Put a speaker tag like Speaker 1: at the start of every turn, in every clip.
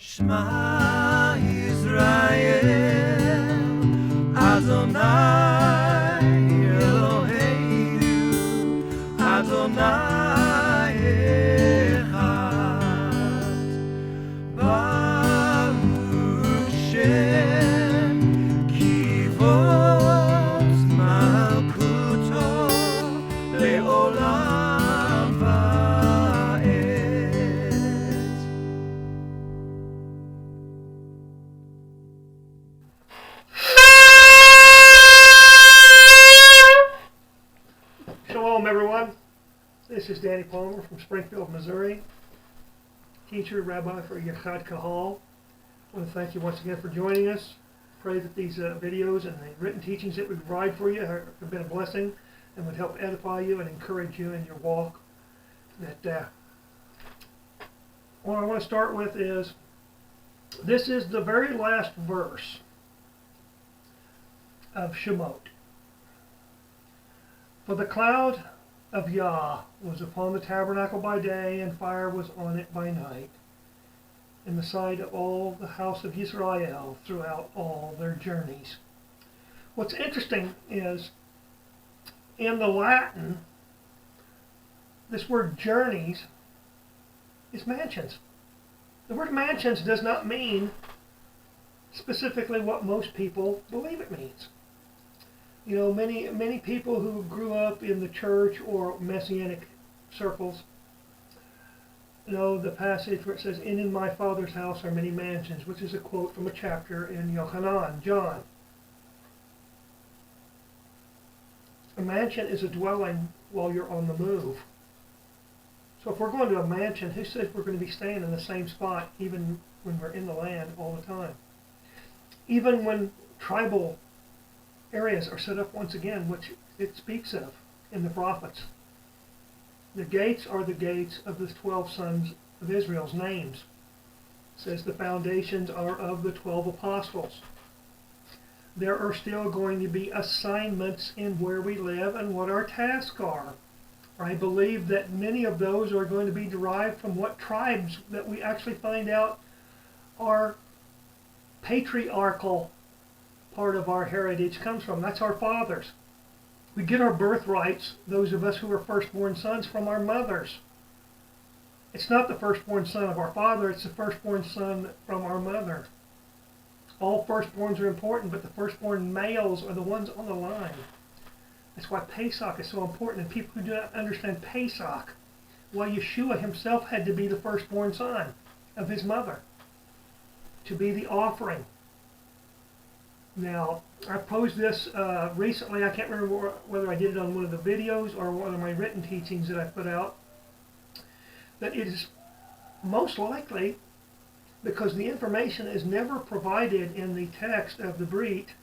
Speaker 1: Shema Israel, Adonai Eloheinu, Adonai Echad, Baruch Shem Kivot Malkuto Le'olam Va'ed.
Speaker 2: Shalom, everyone. This is Danny Palmer from Springfield, Missouri, teacher, rabbi for Yachad Qahal. I want to thank you once again for joining us. Pray that these videos and the written teachings that we provide for you have been a blessing and would help edify you and encourage you in your walk. What I want to start with is, this is the very last verse of Shemot. For the cloud of Yah was upon the tabernacle by day, and fire was on it by night, in the sight of all the house of Isra'el throughout all their journeys. What's interesting is, in the Latin, this word journeys is mansions. The word mansions does not mean specifically what most people believe it means. You know, many people who grew up in the church or messianic circles know the passage where it says, in my Father's house are many mansions, which is a quote from a chapter in Yachad, John. A mansion is a dwelling while you're on the move. So if we're going to a mansion, who says we're going to be staying in the same spot even when we're in the land all the time? Even when tribal areas are set up once again, which it speaks of in the prophets. The gates are the gates of the 12 sons of Israel's names. It says the foundations are of the 12 apostles. There are still going to be assignments in where we live and what our tasks are. I believe that many of those are going to be derived from what tribes that we actually find out are patriarchal part of our heritage comes from. That's our fathers. We get our birthrights, those of us who are firstborn sons, from our mothers. It's not the firstborn son of our father, it's the firstborn son from our mother. All firstborns are important, but the firstborn males are the ones on the line. That's why Pesach is so important, and people who do not understand Pesach, why Yeshua himself had to be the firstborn son of his mother, to be the offering. Now, I posed this recently. I can't remember whether I did it on one of the videos or one of my written teachings that I put out, that it is most likely, because the information is never provided in the text of the Brit,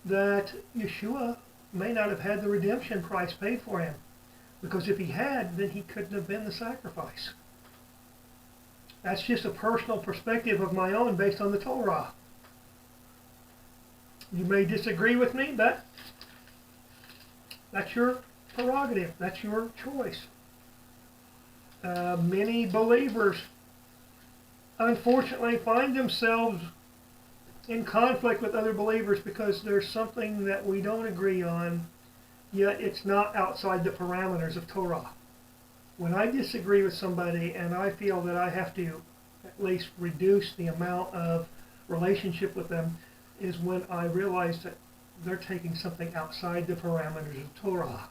Speaker 2: that Yeshua may not have had the redemption price paid for him. Because if he had, then he couldn't have been the sacrifice. That's just a personal perspective of my own based on the Torah. You may disagree with me, but that's your prerogative. That's your choice. Many believers, unfortunately, find themselves in conflict with other believers because there's something that we don't agree on, yet it's not outside the parameters of Torah. When I disagree with somebody and I feel that I have to at least reduce the amount of relationship with them, is when I realize that they're taking something outside the parameters of Torah.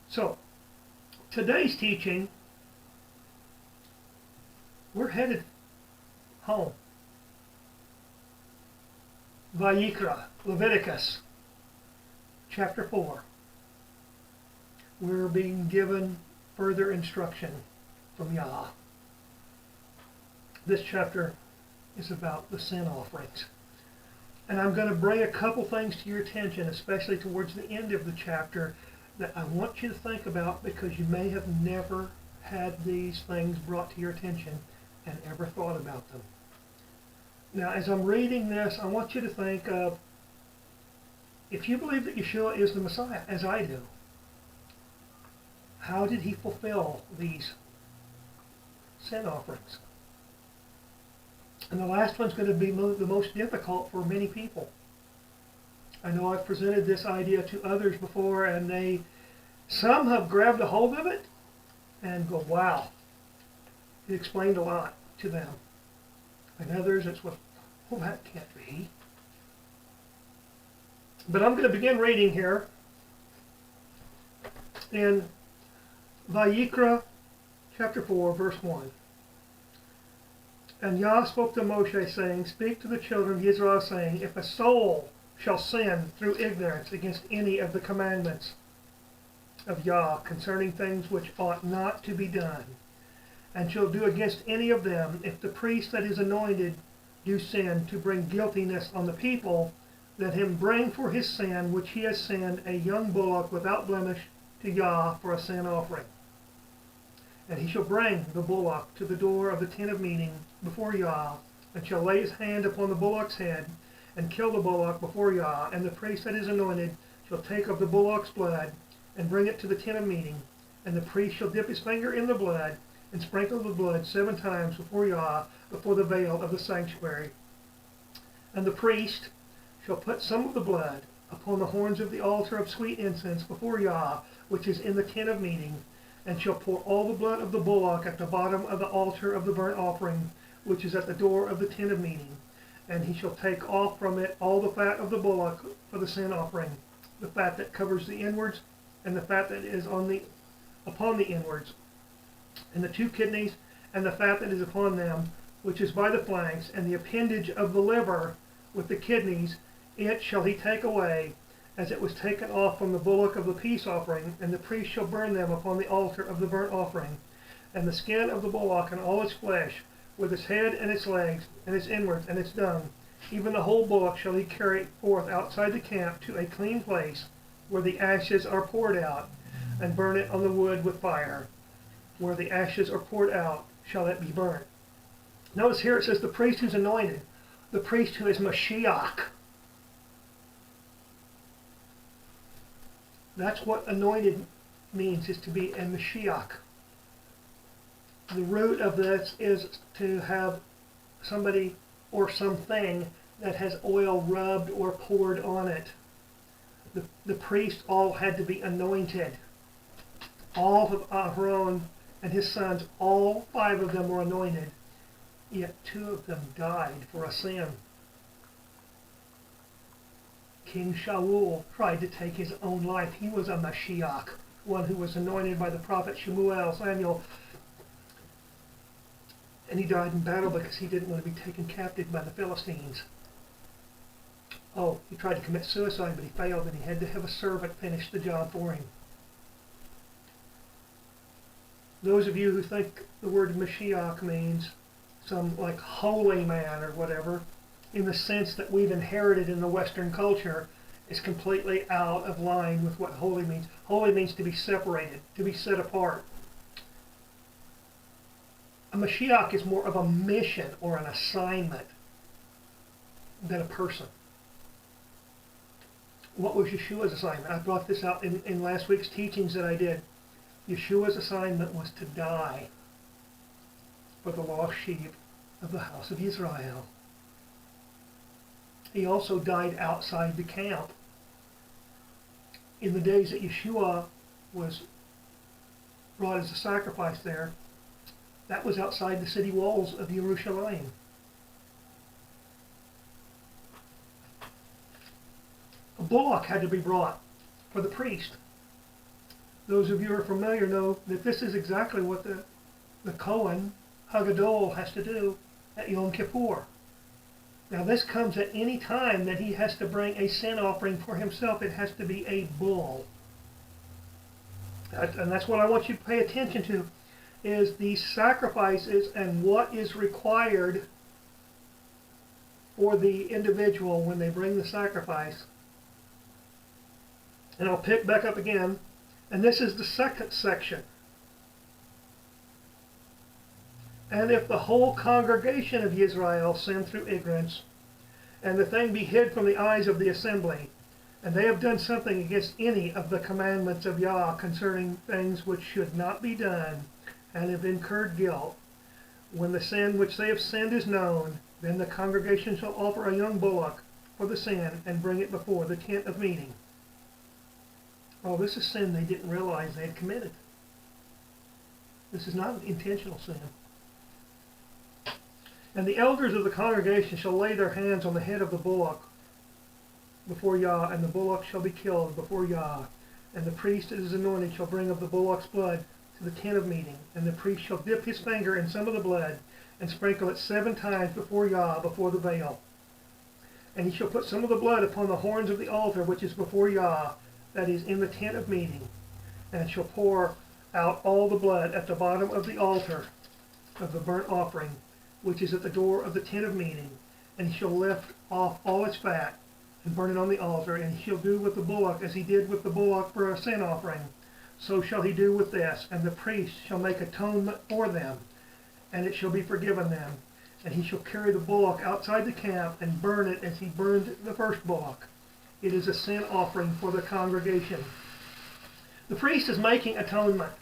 Speaker 2: So, today's teaching, we're headed home. Vayikra, Leviticus, chapter 4. We're being given further instruction from Yah. This chapter is about the sin offerings. And I'm going to bring a couple things to your attention, especially towards the end of the chapter, that I want you to think about because you may have never had these things brought to your attention and ever thought about them. Now, as I'm reading this, I want you to think of, if you believe that Yeshua is the Messiah, as I do, how did he fulfill these sin offerings? And the last one's going to be the most difficult for many people. I know I've presented this idea to others before, and some have grabbed a hold of it and go, wow, it explained a lot to them. And others, it's, well, that can't be. But I'm going to begin reading here in Vayikra chapter 4, verse 1. And Yah spoke to Moshe, saying, Speak to the children of Israel, saying, If a soul shall sin through ignorance against any of the commandments of Yah concerning things which ought not to be done, and shall do against any of them, if the priest that is anointed do sin to bring guiltiness on the people, let him bring for his sin which he has sinned a young bullock without blemish to Yah for a sin offering. And he shall bring the bullock to the door of the tent of meeting before Yah, and shall lay his hand upon the bullock's head, and kill the bullock before Yah. And the priest that is anointed shall take of the bullock's blood, and bring it to the tent of meeting. And the priest shall dip his finger in the blood, and sprinkle the blood 7 times before Yah, before the veil of the sanctuary. And the priest shall put some of the blood upon the horns of the altar of sweet incense before Yah, which is in the tent of meeting, and shall pour all the blood of the bullock at the bottom of the altar of the burnt offering, which is at the door of the tent of meeting. And he shall take off from it all the fat of the bullock for the sin offering, the fat that covers the inwards, and the fat that is upon the inwards, and the 2 kidneys, and the fat that is upon them, which is by the flanks, and the appendage of the liver with the kidneys, it shall he take away, as it was taken off from the bullock of the peace offering, and the priest shall burn them upon the altar of the burnt offering. And the skin of the bullock and all its flesh, with its head and its legs, and its inwards and its dung, even the whole bullock shall he carry forth outside the camp to a clean place, where the ashes are poured out, and burn it on the wood with fire. Where the ashes are poured out, shall it be burnt. Notice here it says the priest who's anointed, the priest who is Mashiach. That's what anointed means, is to be a Mashiach. The root of this is to have somebody or something that has oil rubbed or poured on it. The priests all had to be anointed. All of Aaron and his sons, all 5 of them were anointed, yet 2 of them died for a sin. King Shaul tried to take his own life. He was a Mashiach, one who was anointed by the prophet Samuel, and he died in battle because he didn't want to be taken captive by the Philistines. Oh, he tried to commit suicide, but he failed, and he had to have a servant finish the job for him. Those of you who think the word Mashiach means some like holy man or whatever, in the sense that we've inherited in the Western culture, is completely out of line with what holy means. Holy means to be separated, to be set apart. A Mashiach is more of a mission or an assignment than a person. What was Yeshua's assignment? I brought this out in last week's teachings that I did. Yeshua's assignment was to die for the lost sheep of the house of Israel. He also died outside the camp. In the days that Yeshua was brought as a sacrifice there, that was outside the city walls of Jerusalem. A bullock had to be brought for the priest. Those of you who are familiar know that this is exactly what the Kohen Hagadol has to do at Yom Kippur. Now this comes at any time that he has to bring a sin offering for himself. It has to be a bull. And that's what I want you to pay attention to, is these sacrifices and what is required for the individual when they bring the sacrifice. And I'll pick back up again. And this is the second section. And if the whole congregation of Israel sin through ignorance, and the thing be hid from the eyes of the assembly, and they have done something against any of the commandments of Yah concerning things which should not be done, and have incurred guilt, when the sin which they have sinned is known, Then the congregation shall offer a young bullock for the sin and bring it before the tent of meeting. Oh, this is sin they didn't realize they had committed. This is not an intentional sin. And the elders of the congregation shall lay their hands on the head of the bullock before Yah, and the bullock shall be killed before Yah. And the priest that is anointed shall bring of the bullock's blood to the tent of meeting. And the priest shall dip his finger in some of the blood, and sprinkle it 7 times before Yah, before the veil. And he shall put some of the blood upon the horns of the altar which is before Yah, that is in the tent of meeting, and shall pour out all the blood at the bottom of the altar of the burnt offering, which is at the door of the tent of meeting. And he shall lift off all its fat, and burn it on the altar. And he shall do with the bullock as he did with the bullock for a sin offering. So shall he do with this. And the priest shall make atonement for them, and it shall be forgiven them. And he shall carry the bullock outside the camp, and burn it as he burned the first bullock. It is a sin offering for the congregation. The priest is making atonement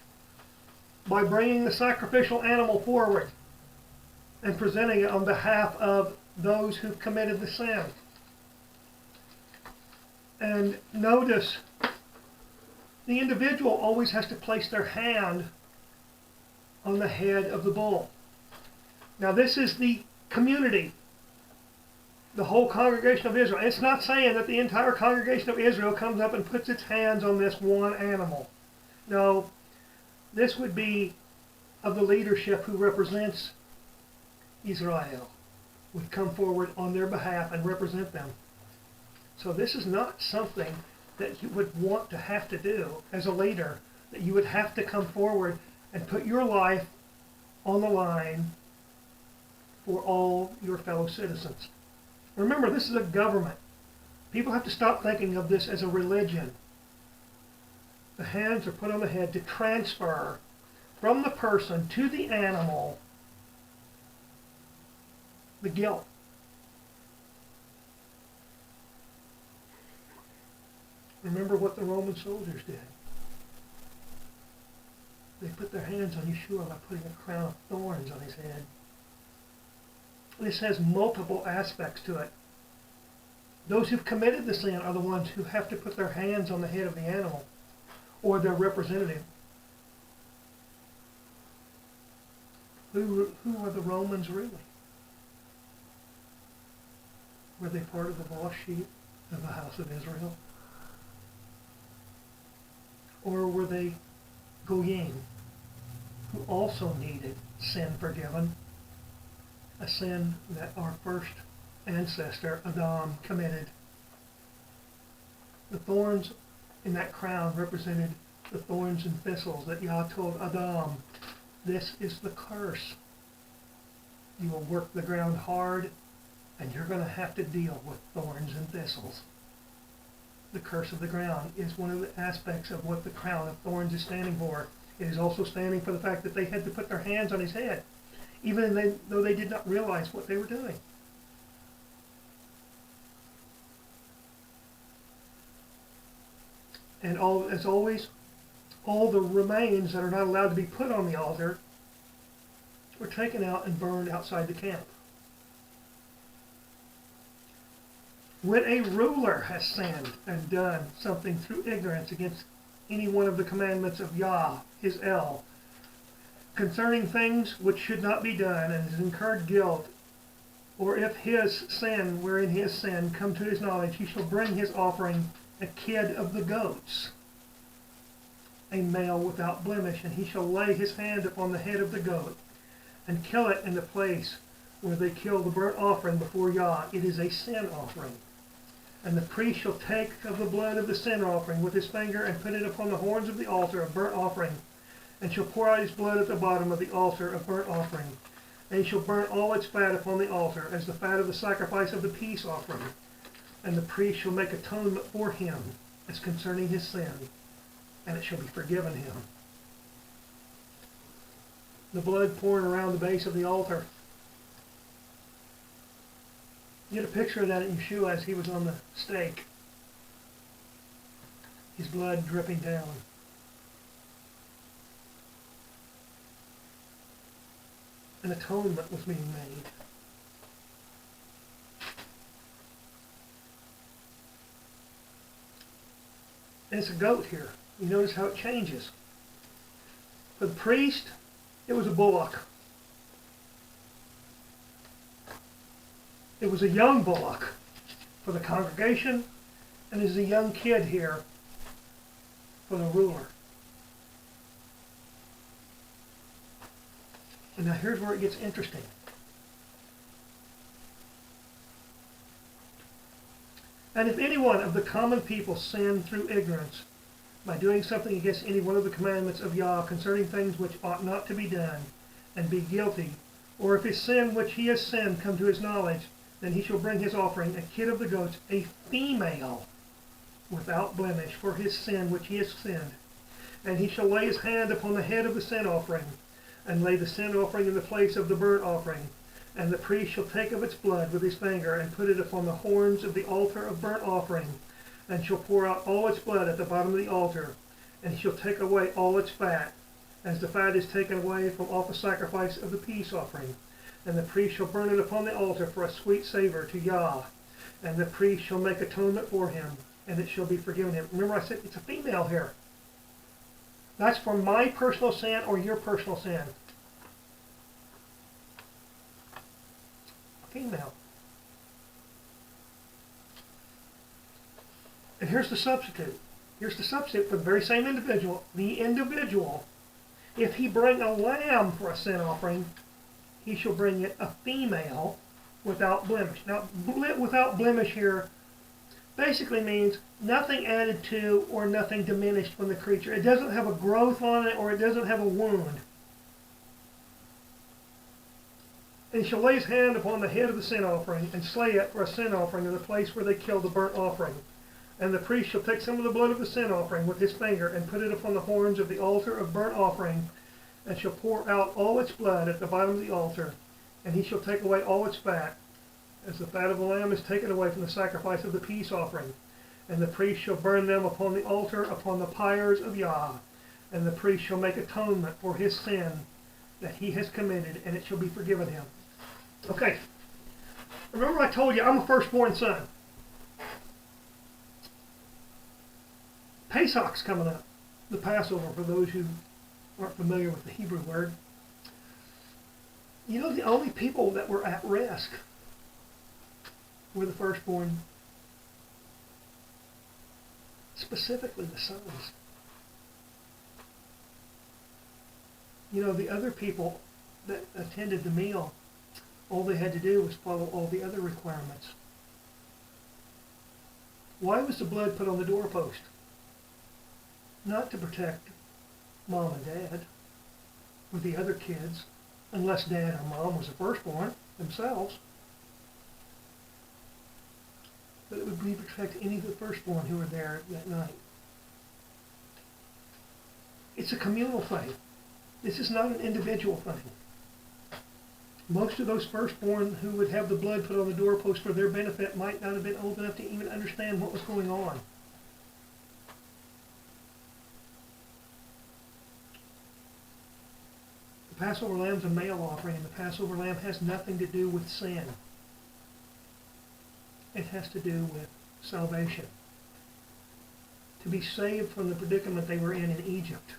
Speaker 2: by bringing the sacrificial animal forward and presenting it on behalf of those who've committed the sin. And notice, the individual always has to place their hand on the head of the bull. Now this is the community, the whole congregation of Israel. It's not saying that the entire congregation of Israel comes up and puts its hands on this one animal. No, this would be of the leadership who represents Israel, would come forward on their behalf and represent them. So this is not something that you would want to have to do as a leader, that you would have to come forward and put your life on the line for all your fellow citizens. Remember, this is a government. People have to stop thinking of this as a religion. The hands are put on the head to transfer from the person to the animal the guilt. Remember what the Roman soldiers did. They put their hands on Yeshua by putting a crown of thorns on his head. This has multiple aspects to it. Those who've committed the sin are the ones who have to put their hands on the head of the animal or their representative. Who are the Romans really? Were they part of the lost sheep of the house of Israel? Or were they Goyim, who also needed sin forgiven? A sin that our first ancestor, Adam, committed. The thorns in that crown represented the thorns and thistles that Yah told Adam, this is the curse. You will work the ground hard, and you're going to have to deal with thorns and thistles. The curse of the ground is one of the aspects of what the crown of thorns is standing for. It is also standing for the fact that they had to put their hands on his head, even though they did not realize what they were doing. And as always, all the remains that are not allowed to be put on the altar were taken out and burned outside the camp. When a ruler has sinned and done something through ignorance against any one of the commandments of Yah, his El, concerning things which should not be done, and has incurred guilt, or if his sin, wherein his sin, come to his knowledge, he shall bring his offering a kid of the goats, a male without blemish, and he shall lay his hand upon the head of the goat, and kill it in the place where they kill the burnt offering before Yah. It is a sin offering. And the priest shall take of the blood of the sin offering with his finger, and put it upon the horns of the altar of burnt offering, and shall pour out his blood at the bottom of the altar of burnt offering. And he shall burn all its fat upon the altar, as the fat of the sacrifice of the peace offering. And the priest shall make atonement for him, as concerning his sin, and it shall be forgiven him. The blood pouring around the base of the altar. Get a picture of that in Yeshua as he was on the stake. His blood dripping down. An atonement was being made. And it's a goat here. You notice how it changes. For the priest, it was a bullock. It was a young bullock for the congregation, and there's a young kid here for the ruler. And now here's where it gets interesting. And if any one of the common people sin through ignorance, by doing something against any one of the commandments of Yah concerning things which ought not to be done, and be guilty, or if his sin which he has sinned come to his knowledge, then he shall bring his offering, a kid of the goats, a female, without blemish, for his sin which he has sinned. And he shall lay his hand upon the head of the sin offering, and lay the sin offering in the place of the burnt offering. And the priest shall take of its blood with his finger, and put it upon the horns of the altar of burnt offering, and shall pour out all its blood at the bottom of the altar. And he shall take away all its fat, as the fat is taken away from off the sacrifice of the peace offering. And the priest shall burn it upon the altar for a sweet savor to Yah. And the priest shall make atonement for him, and it shall be forgiven him. Remember I said it's a female here. That's for my personal sin or your personal sin. Female. And here's the substitute. Here's the substitute for the very same individual. The individual, if he bring a lamb for a sin offering, he shall bring it a female without blemish. Now, without blemish here basically means nothing added to or nothing diminished from the creature. It doesn't have a growth on it or it doesn't have a wound. And he shall lay his hand upon the head of the sin offering and slay it for a sin offering in the place where they killed the burnt offering. And the priest shall take some of the blood of the sin offering with his finger and put it upon the horns of the altar of burnt offering, and shall pour out all its blood at the bottom of the altar. And he shall take away all its fat, as the fat of the lamb is taken away from the sacrifice of the peace offering. And the priest shall burn them upon the altar, upon the pyres of Yah. And the priest shall make atonement for his sin that he has committed, and it shall be forgiven him. Okay, remember I told you I'm a firstborn son. Pesach's coming up, the Passover, for those who aren't familiar with the Hebrew word. You know, the only people that were at risk were the firstborn, specifically the sons. You know, the other people that attended the meal, all they had to do was follow all the other requirements. Why was the blood put on the doorpost? Not to protect mom and dad or the other kids, unless dad or mom was the firstborn themselves. But it would be to protect any of the firstborn who were there that night. It's a communal thing. This is not an individual thing. Most of those firstborn who would have the blood put on the doorpost for their benefit might not have been old enough to even understand what was going on. The Passover Lamb is a male offering, and the Passover Lamb has nothing to do with sin. It has to do with salvation. To be saved from the predicament they were in Egypt.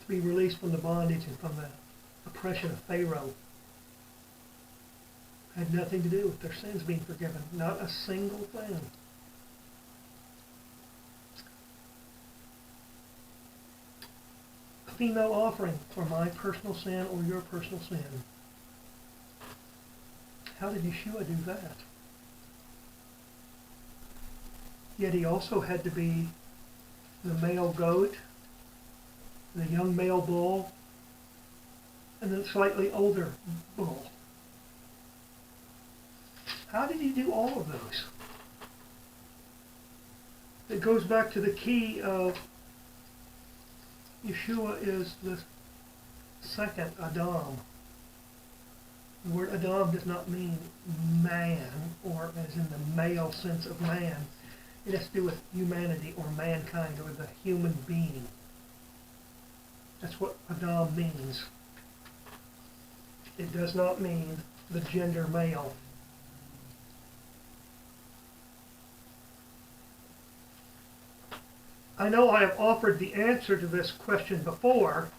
Speaker 2: To be released from the bondage and from the oppression of Pharaoh. Had nothing to do with their sins being forgiven. Not a single thing. A female offering for my personal sin or your personal sin. How did Yeshua do that? Yet he also had to be the male goat, the young male bull, and the slightly older bull. How did he do all of those? It goes back to the key of Yeshua is the second Adam. The word Adam does not mean man, or as in the male sense of man. It has to do with humanity or mankind or the human being. That's what Adam means. It does not mean the gender male. I know I have offered the answer to this question before,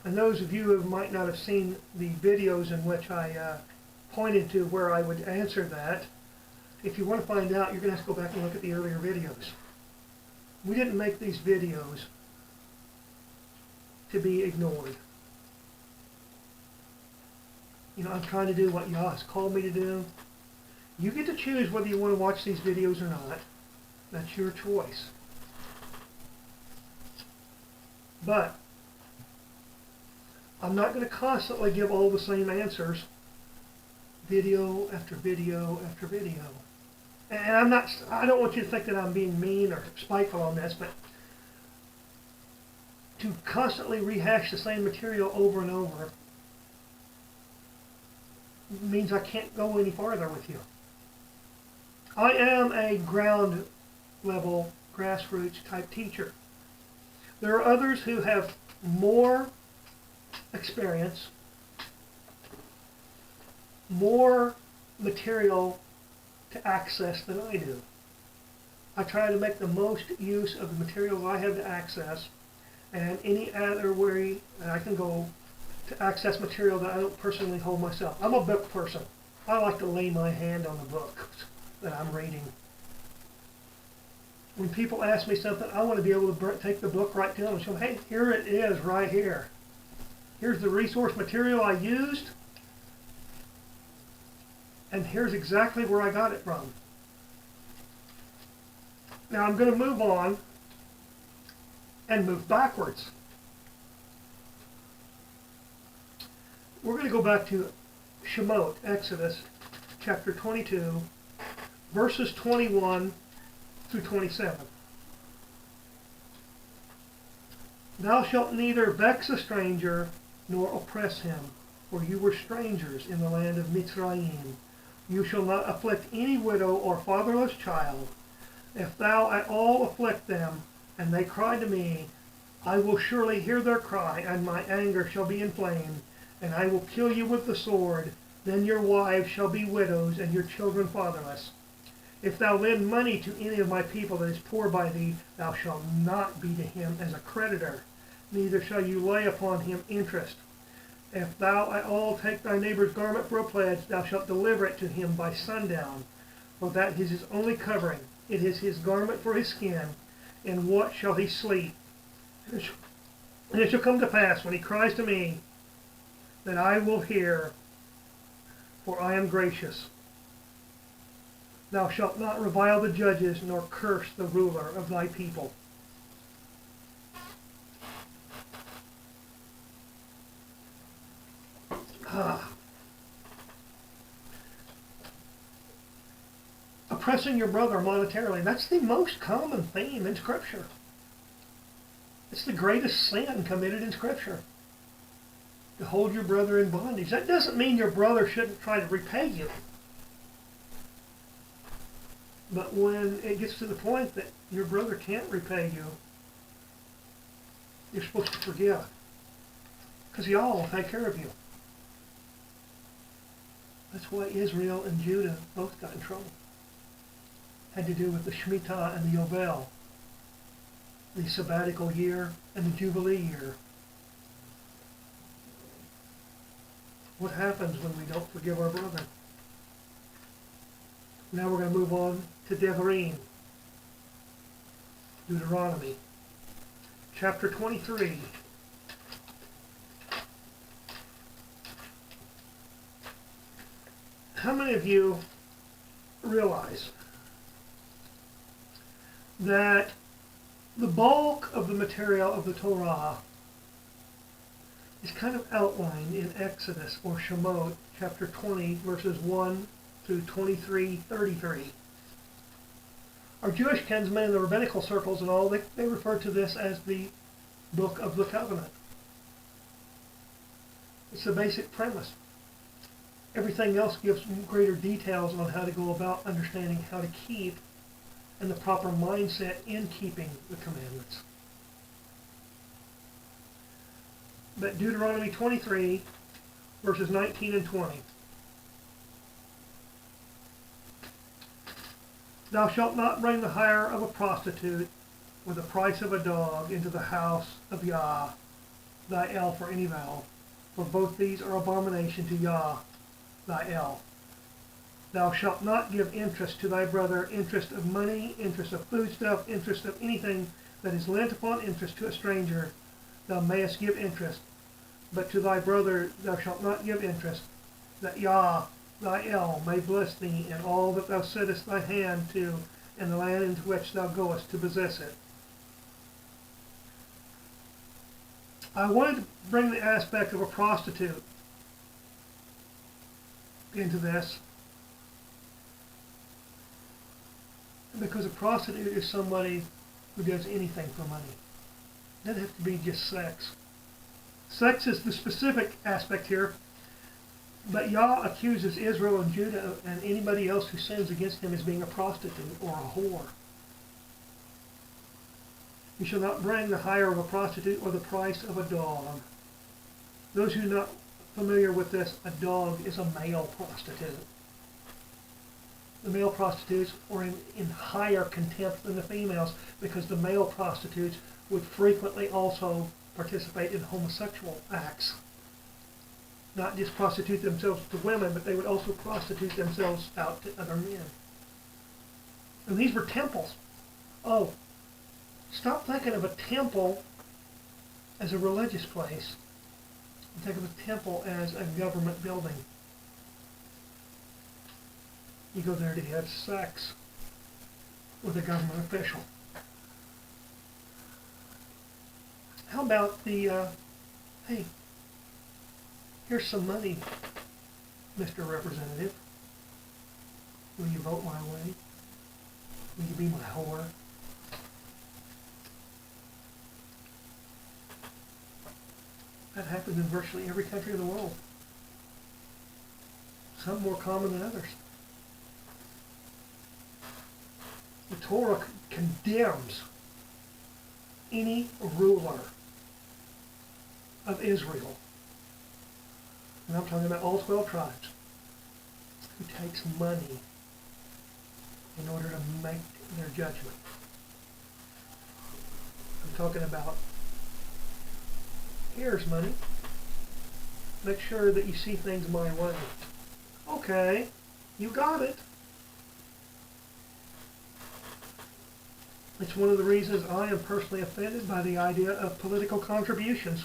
Speaker 2: and those of you who might not have seen the videos in which I pointed to where I would answer that, if you want to find out, you're going to have to go back and look at the earlier videos. We didn't make these videos to be ignored. You know, I'm trying to do what Yah has called me to do. You get to choose whether you want to watch these videos or not. That's your choice. But I'm not going to constantly give all the same answers, video after video after video. And I don't want you to think that I'm being mean or spiteful on this, but to constantly rehash the same material over and over means I can't go any farther with you. I am a ground level, grassroots type teacher. There are others who have more experience, more material to access than I do. I try to make the most use of the materials I have to access, and any other way that I can go to access material that I don't personally hold myself. I'm a book person. I like to lay my hand on the book that I'm reading. When people ask me something, I want to be able to take the book right to them and show them, hey, here it is right here. Here's the resource material I used, and here's exactly where I got it from. Now I'm going to move on and move backwards. We're going to go back to Shemot, Exodus, chapter 22, verses 21 through 27. Thou shalt neither vex a stranger nor oppress him, for you were strangers in the land of Mitzrayim. You shall not afflict any widow or fatherless child. If thou at all afflict them, and they cry to me, I will surely hear their cry, and my anger shall be inflamed, and I will kill you with the sword. Then your wives shall be widows, and your children fatherless. If thou lend money to any of my people that is poor by thee, thou shalt not be to him as a creditor, neither shall you lay upon him interest. If thou at all take thy neighbor's garment for a pledge, thou shalt deliver it to him by sundown, for that is his only covering. It is his garment for his skin. In what shall he sleep? And it shall come to pass, when he cries to me, that I will hear, for I am gracious. Thou shalt not revile the judges, nor curse the ruler of thy people. Oppressing your brother monetarily, that's the most common theme in Scripture. It's the greatest sin committed in Scripture. To hold your brother in bondage. That doesn't mean your brother shouldn't try to repay you. But when it gets to the point that your brother can't repay you, you're supposed to forgive. Because Yah will take care of you. That's why Israel and Judah both got in trouble. Had to do with the Shemitah and the Yovel, the sabbatical year and the Jubilee year. What happens when we don't forgive our brother? Now we're going to move on to Devarim, Deuteronomy, chapter 23. How many of you realize that the bulk of the material of the Torah is kind of outlined in Exodus or Shemot, chapter 20, verses 1 through 23:33. Our Jewish kinsmen in the rabbinical circles and all, they refer to this as the Book of the Covenant. It's the basic premise. Everything else gives greater details on how to go about understanding how to keep and the proper mindset in keeping the commandments. But Deuteronomy 23, verses 19 and 20. Thou shalt not bring the hire of a prostitute, or the price of a dog into the house of Yah, thy El, for any vow, for both these are abomination to Yah, thy El. Thou shalt not give interest to thy brother, interest of money, interest of foodstuff, interest of anything that is lent upon interest to a stranger. Thou mayest give interest, but to thy brother thou shalt not give interest, that Yah, thy El, may bless thee in all that thou settest thy hand to, in the land into which thou goest to possess it. I wanted to bring the aspect of a prostitute into this, because a prostitute is somebody who does anything for money. It doesn't have to be just sex. Sex is the specific aspect here, but Yah accuses Israel and Judah and anybody else who sins against him as being a prostitute or a whore. You shall not bring the hire of a prostitute or the price of a dog. Those who are not familiar with this, a dog is a male prostitute. The male prostitutes are in higher contempt than the females, because the male prostitutes would frequently also participate in homosexual acts. Not just prostitute themselves to women, but they would also prostitute themselves out to other men. And these were temples. Oh, stop thinking of a temple as a religious place. Think of a temple as a government building. You go there to have sex with a government official. How about the, hey, here's some money, Mr. Representative. Will you vote my way? Will you be my whore? That happens in virtually every country of the world. Some more common than others. The Torah condemns any ruler of Israel, and I'm talking about all 12 tribes, who takes money in order to make their judgment. I'm talking about, here's money, make sure that you see things my way. Okay, you got it. It's one of the reasons I am personally offended by the idea of political contributions.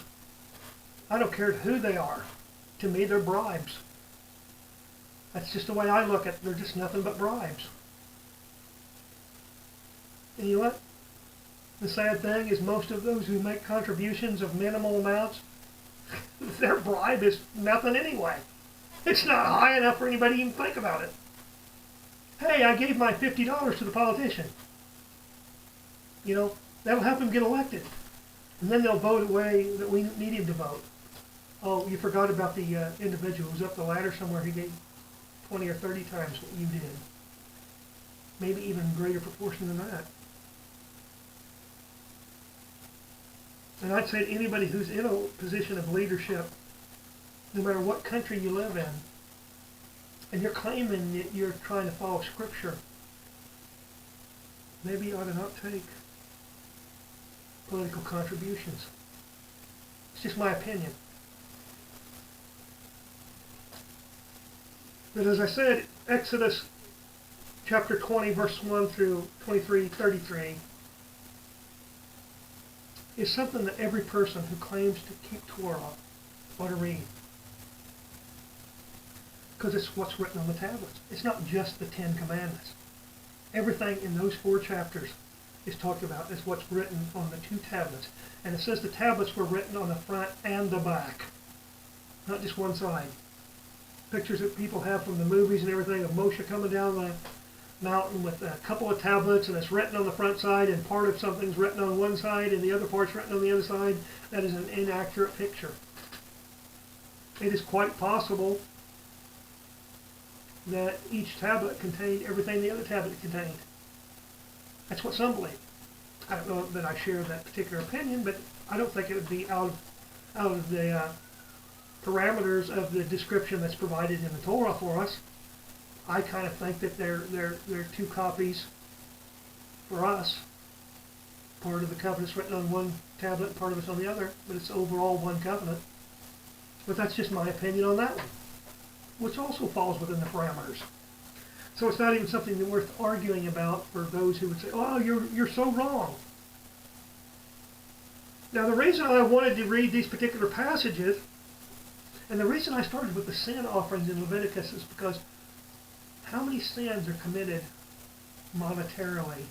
Speaker 2: I don't care who they are. To me, they're bribes. That's just the way I look at it. They're just nothing but bribes. And you know what? The sad thing is most of those who make contributions of minimal amounts, their bribe is nothing anyway. It's not high enough for anybody to even think about it. Hey, I gave my $50 to the politician. You know, that'll help him get elected. And then they'll vote a way that we need him to vote. Oh, you forgot about the individual who's up the ladder somewhere who gave 20 or 30 times what you did. Maybe even a greater proportion than that. And I'd say to anybody who's in a position of leadership, no matter what country you live in, and you're claiming that you're trying to follow Scripture, maybe you ought to not take political contributions. It's just my opinion. But as I said, Exodus chapter 20, verse 1 through 33 is something that every person who claims to keep Torah ought to read. Because it's what's written on the tablets. It's not just the 10 Commandments. Everything in those 4 chapters is talked about as what's written on the 2 tablets. And it says the tablets were written on the front and the back, not just one side. Pictures that people have from the movies and everything of Moshe coming down the mountain with a couple of tablets, and it's written on the front side, and part of something's written on one side and the other part's written on the other side. That is an inaccurate picture. It is quite possible that each tablet contained everything the other tablet contained. That's what some believe. I don't know that I share that particular opinion, but I don't think it would be out of the parameters of the description that's provided in the Torah for us. I kind of think that they're 2 copies for us, Part of the covenant's written on one tablet, part of it's on the other, but it's overall one covenant. But that's just my opinion on that one, which also falls within the parameters. So it's not even something worth arguing about for those who would say, oh, you're so wrong. Now the reason I wanted to read these particular passages, and the reason I started with the sin offerings in Leviticus, is because how many sins are committed monetarily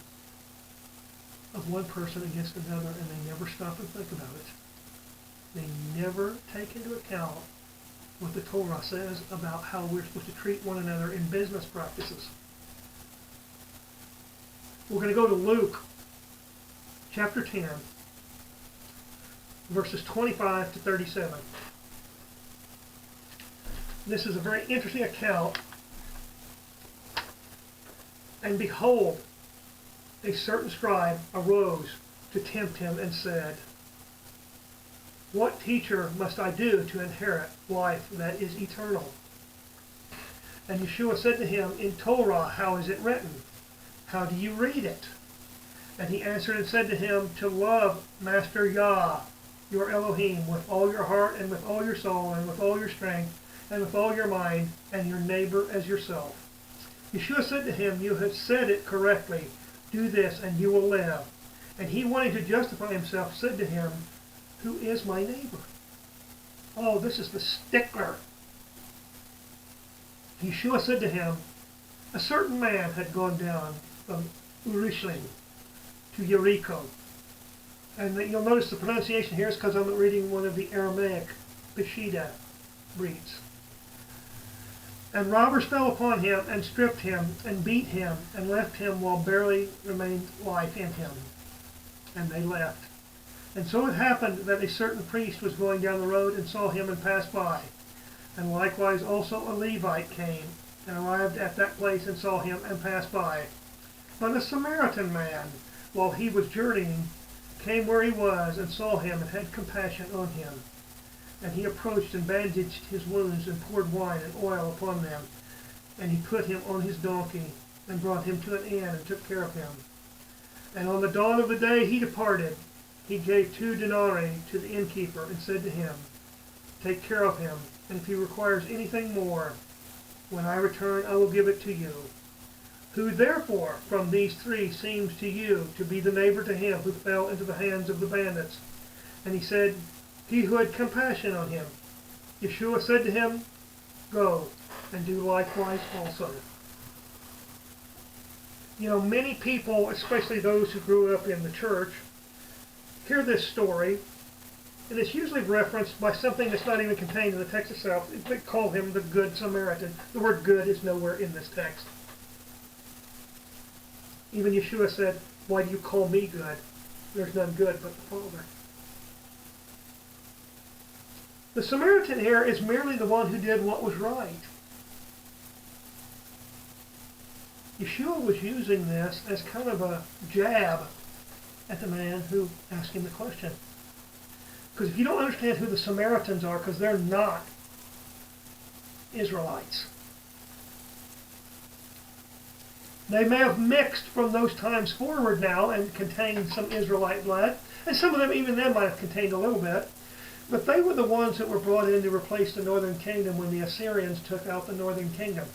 Speaker 2: of one person against another, and they never stop and think about it. They never take into account what the Torah says about how we're supposed to treat one another in business practices. We're going to go to Luke chapter 10, verses 25 to 37. This is a very interesting account. And behold, a certain scribe arose to tempt him and said, what teacher must I do to inherit life that is eternal? And Yeshua said to him, in Torah, how is it written? How do you read it? And he answered and said to him, to love Master Yah, your Elohim, with all your heart and with all your soul and with all your strength and with all your mind, and your neighbor as yourself. Yeshua said to him, you have said it correctly. Do this and you will live. And he, wanting to justify himself, said to him, who is my neighbor? Oh, this is the stickler. Yeshua said to him, a certain man had gone down from Urishlim to Jericho. And you'll notice the pronunciation here is because I'm reading one of the Aramaic Peshitta breeds. And robbers fell upon him and stripped him and beat him and left him while barely remained life in him. And they left. And so it happened that a certain priest was going down the road and saw him and passed by. And likewise also a Levite came and arrived at that place and saw him and passed by. But a Samaritan man, while he was journeying, came where he was and saw him and had compassion on him. And he approached and bandaged his wounds and poured wine and oil upon them. And he put him on his donkey and brought him to an inn and took care of him. And on the dawn of the day he departed. He gave 2 denarii to the innkeeper and said to him, take care of him, and if he requires anything more, when I return I will give it to you. Who therefore from these 3 seems to you to be the neighbor to him who fell into the hands of the bandits? And he said, he who had compassion on him. Yeshua said to him, go and do likewise also. You know, many people, especially those who grew up in the church, hear this story, and it's usually referenced by something that's not even contained in the text itself. They call him the Good Samaritan. The word good is nowhere in this text. Even Yeshua said, why do you call me good? There's none good but the Father. The Samaritan here is merely the one who did what was right. Yeshua was using this as kind of a jab at the man who asked him the question. Because if you don't understand who the Samaritans are, because they're not Israelites. They may have mixed from those times forward now and contained some Israelite blood, and some of them, even then, might have contained a little bit. But they were the ones that were brought in to replace the northern kingdom when the Assyrians took out the northern kingdom.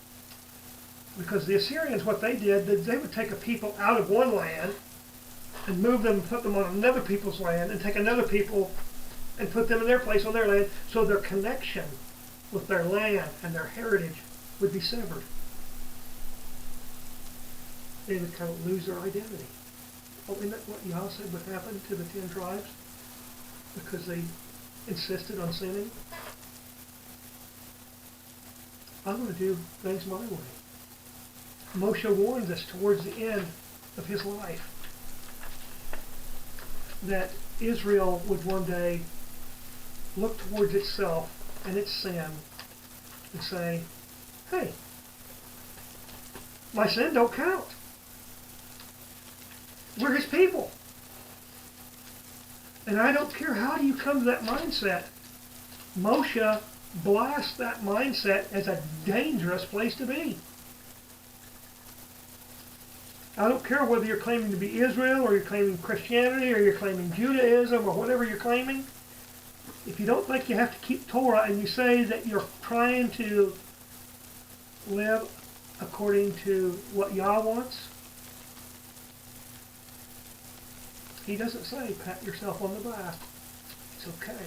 Speaker 2: Because the Assyrians, what they did, they would take a people out of one land and move them and put them on another people's land and take another people and put them in their place on their land, so their connection with their land and their heritage would be severed. They would kind of lose their identity. Oh, isn't that what Yah said would happen to the 10 tribes? Because they insisted on sinning? I'm going to do things my way. Moshe warned us towards the end of his life that Israel would one day look towards itself and its sin and say, hey, my sin don't count. We're his people. And I don't care how you come to that mindset. Moshe blasts that mindset as a dangerous place to be. I don't care whether you're claiming to be Israel or you're claiming Christianity or you're claiming Judaism or whatever you're claiming. If you don't think you have to keep Torah and you say that you're trying to live according to what Yah wants, he doesn't say pat yourself on the back. It's okay.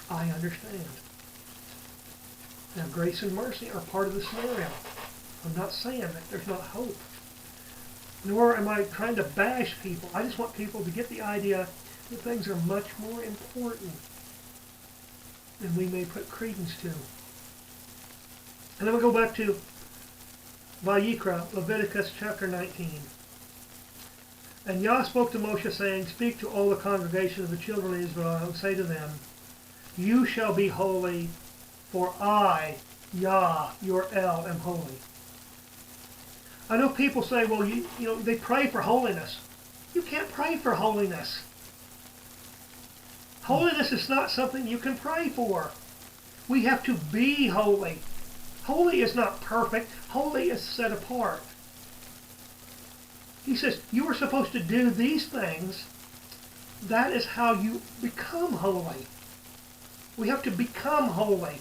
Speaker 2: I understand. Now, grace and mercy are part of the scenario. I'm not saying that there's not hope. Nor am I trying to bash people. I just want people to get the idea that things are much more important than we may put credence to. And then we'll go back to Vayikra, Leviticus chapter 19. And Yah spoke to Moshe, saying, Speak to all the congregation of the children of Israel, and say to them, You shall be holy, for I, Yah, your El, am holy. I know people say, well, you know, they pray for holiness. You can't pray for holiness. Holiness is not something you can pray for. We have to be holy. Holy is not perfect. Holy is set apart. He says, you are supposed to do these things. That is how you become holy. We have to become holy.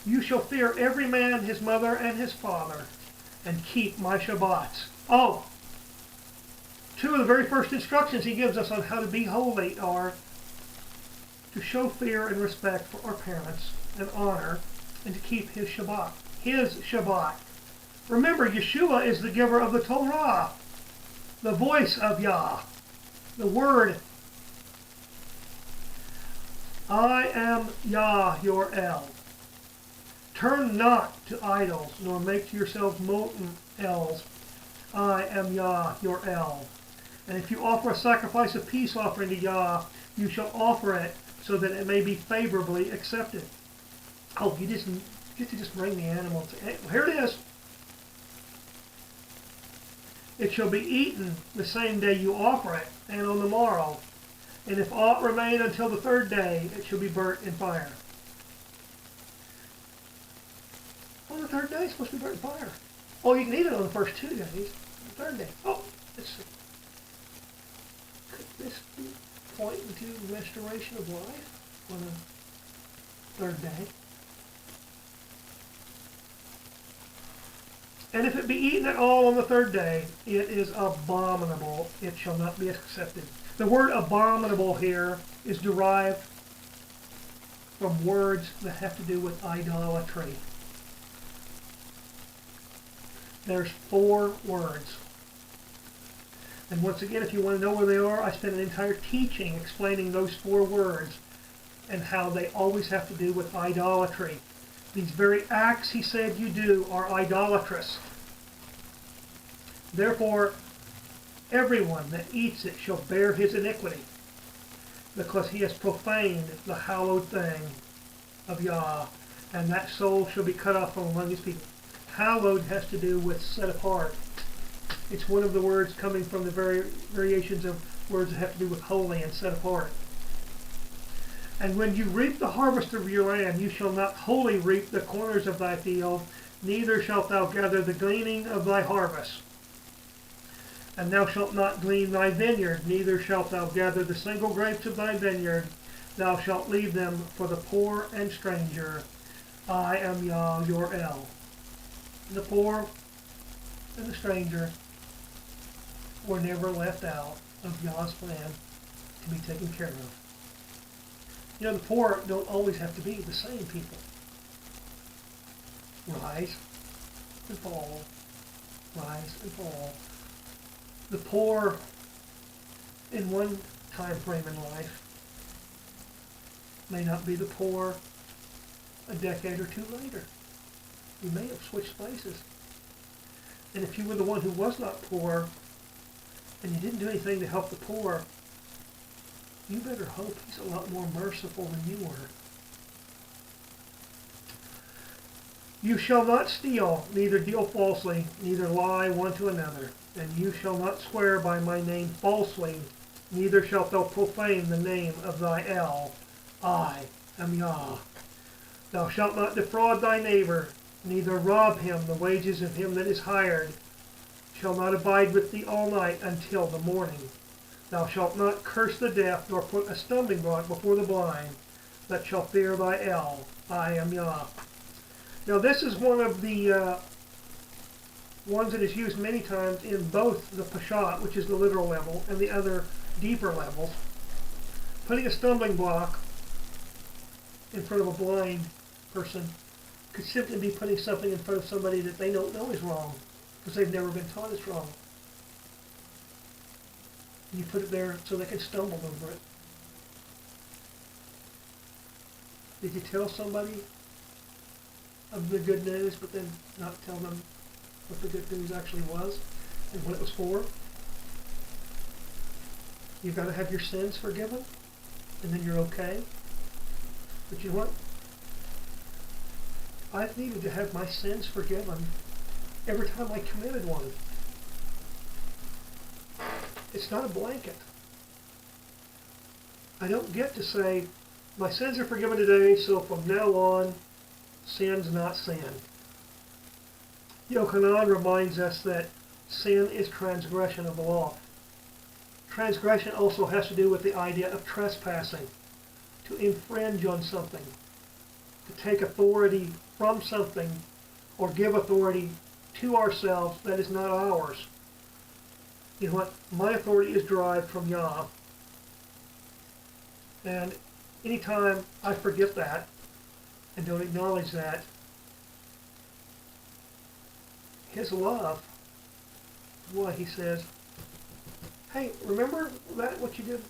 Speaker 2: You shall fear every man his mother and his father, and keep my Shabbats. Oh, two of the very first instructions he gives us on how to be holy are to show fear and respect for our parents and honor, and to keep his Shabbat. His Shabbat. Remember, Yeshua is the giver of the Torah, the voice of Yah, the word. I am Yah, your El. Turn not to idols, nor make to yourselves molten Els. I am Yah, your El. And if you offer a sacrifice of peace offering to Yah, you shall offer it so that it may be favorably accepted. Oh, you get to just bring the animal. Hey, here it is. It shall be eaten the same day you offer it, and on the morrow. And if aught remain until the third day, it shall be burnt in fire. On the third day, it's supposed to be burnt in fire. Oh, you can eat it on the first 2 days. The third day. Oh, let's see. Could this be pointing to restoration of life on the third day? And if it be eaten at all on the third day, it is abominable. It shall not be accepted. The word abominable here is derived from words that have to do with idolatry. There's 4 words. And once again, if you want to know where they are, I spent an entire teaching explaining those 4 words and how they always have to do with idolatry. These very acts he said you do are idolatrous. Therefore, everyone that eats it shall bear his iniquity, because he has profaned the hallowed thing of Yah, and that soul shall be cut off from among his people. Hallowed has to do with set apart. It's one of the words coming from the variations of words that have to do with holy and set apart. And when you reap the harvest of your land, you shall not wholly reap the corners of thy field, neither shalt thou gather the gleaning of thy harvest. And thou shalt not glean thy vineyard, neither shalt thou gather the single grapes of thy vineyard. Thou shalt leave them for the poor and stranger. I am Yah, your El. The poor and the stranger were never left out of Yah's plan to be taken care of. You know, the poor don't always have to be the same people. Rise and fall. Rise and fall. The poor in one time frame in life may not be the poor a decade or 2 later. You may have switched places. And if you were the one who was not poor and you didn't do anything to help the poor, you better hope he's a lot more merciful than you were. You shall not steal, neither deal falsely, neither lie one to another. And you shall not swear by my name falsely, neither shalt thou profane the name of thy El. I am Yah. Thou shalt not defraud thy neighbor, neither rob him. The wages of him that is hired shall not abide with thee all night until the morning. Thou shalt not curse the deaf, nor put a stumbling block before the blind, that shall fear thy El. I am Yah. Now this is one of the ones that is used many times in both the Pesach, which is the literal level, and the other deeper levels. Putting a stumbling block in front of a blind person could simply be putting something in front of somebody that they don't know is wrong, because they've never been taught it's wrong. And you put it there so they can stumble over it. Did you tell somebody of the good news, but then not tell them what the good news actually was and what it was for? You've got to have your sins forgiven, and then you're okay. But you know what? I've needed to have my sins forgiven every time I committed one. It's not a blanket. I don't get to say, my sins are forgiven today, so from now on, sin's not sin. Qahal reminds us that sin is transgression of the law. Transgression also has to do with the idea of trespassing, to infringe on something, to take authority from something, or give authority to ourselves that is not ours. You know what? My authority is derived from Yah. And anytime I forget that and don't acknowledge that, His love, why He says, hey, remember that, what you did?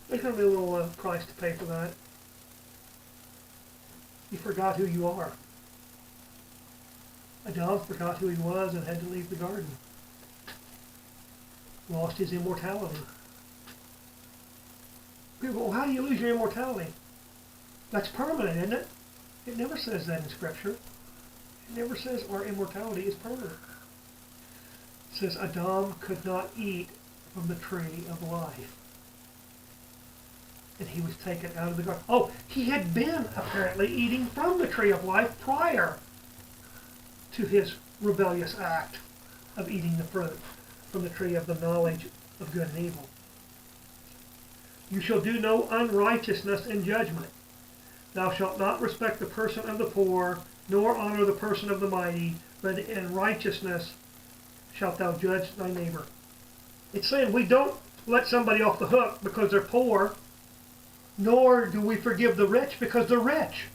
Speaker 2: There's going to be a little price to pay for that. You forgot who you are. Adam forgot who he was and had to leave the garden. Lost his immortality. People, well, how do you lose your immortality? That's permanent, isn't it? It never says that in Scripture. It never says our immortality is permanent. It says Adam could not eat from the tree of life. And he was taken out of the garden. Oh, he had been apparently eating from the tree of life prior to his rebellious act of eating the fruit from the tree of the knowledge of good and evil. You shall do no unrighteousness in judgment. Thou shalt not respect the person of the poor, nor honor the person of the mighty, but in righteousness shalt thou judge thy neighbor. It's saying we don't let somebody off the hook because they're poor, nor do we forgive the rich because they're rich.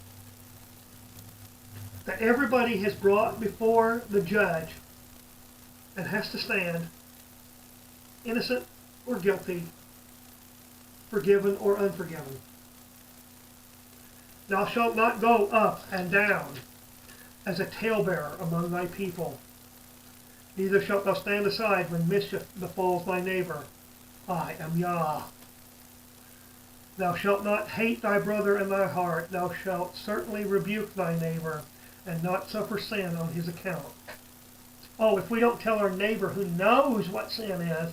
Speaker 2: That everybody has brought before the judge and has to stand, innocent or guilty, forgiven or unforgiven. Thou shalt not go up and down as a talebearer among thy people. Neither shalt thou stand aside when mischief befalls thy neighbor. I am Yah. Thou shalt not hate thy brother in thy heart. Thou shalt certainly rebuke thy neighbor and not suffer sin on his account. Oh, if we don't tell our neighbor who knows what sin is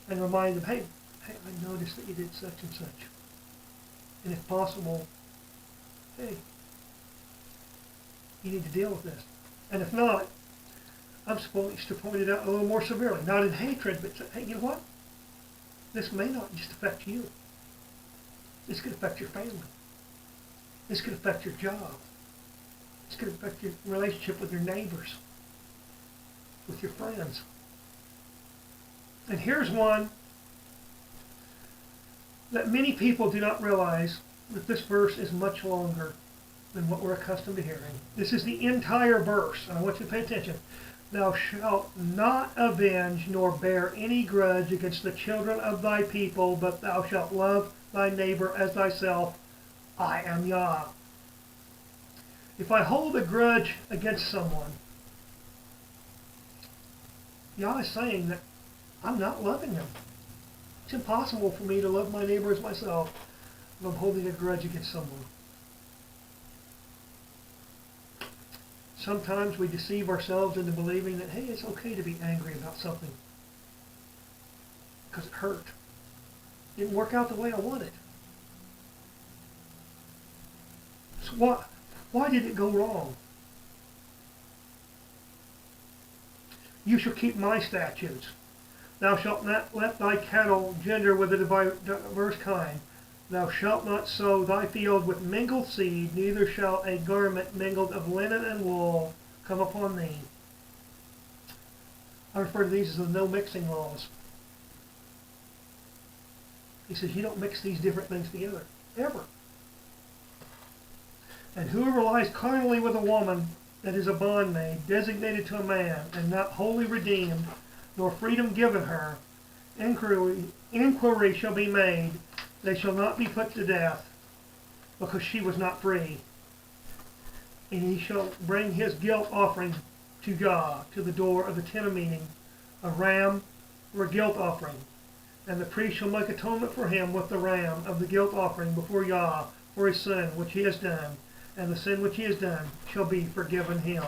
Speaker 2: and remind them, hey, I noticed that you did such and such. And if possible, hey, you need to deal with this. And if not, I'm supposed to point it out a little more severely. Not in hatred, but say, hey, you know what? This may not just affect you. This could affect your family. This could affect your job. This could affect your relationship with your neighbors, with your friends. And here's one that many people do not realize, that this verse is much longer than what we're accustomed to hearing. This is the entire verse, and I want you to pay attention. Thou shalt not avenge nor bear any grudge against the children of thy people, but thou shalt love thy neighbor as thyself. I am Yah. If I hold a grudge against someone, Yah is saying that I'm not loving them. It's impossible for me to love my neighbor as myself if I'm holding a grudge against someone. Sometimes we deceive ourselves into believing that, hey, it's okay to be angry about something because it hurt. It didn't work out the way I wanted. So why did it go wrong? You shall keep my statutes. Thou shalt not let thy cattle gender with a diverse kind. Thou shalt not sow thy field with mingled seed, neither shall a garment mingled of linen and wool come upon thee. I refer to these as the no mixing laws. He says you don't mix these different things together, ever. And whoever lies carnally with a woman that is a bondmaid, designated to a man, and not wholly redeemed, nor freedom given her, inquiry shall be made. They shall not be put to death, because she was not free. And he shall bring his guilt offering to God, to the door of the tent of meeting, a ram or a guilt offering. And the priest shall make atonement for him with the ram of the guilt offering before Yah for his sin which he has done, and the sin which he has done shall be forgiven him.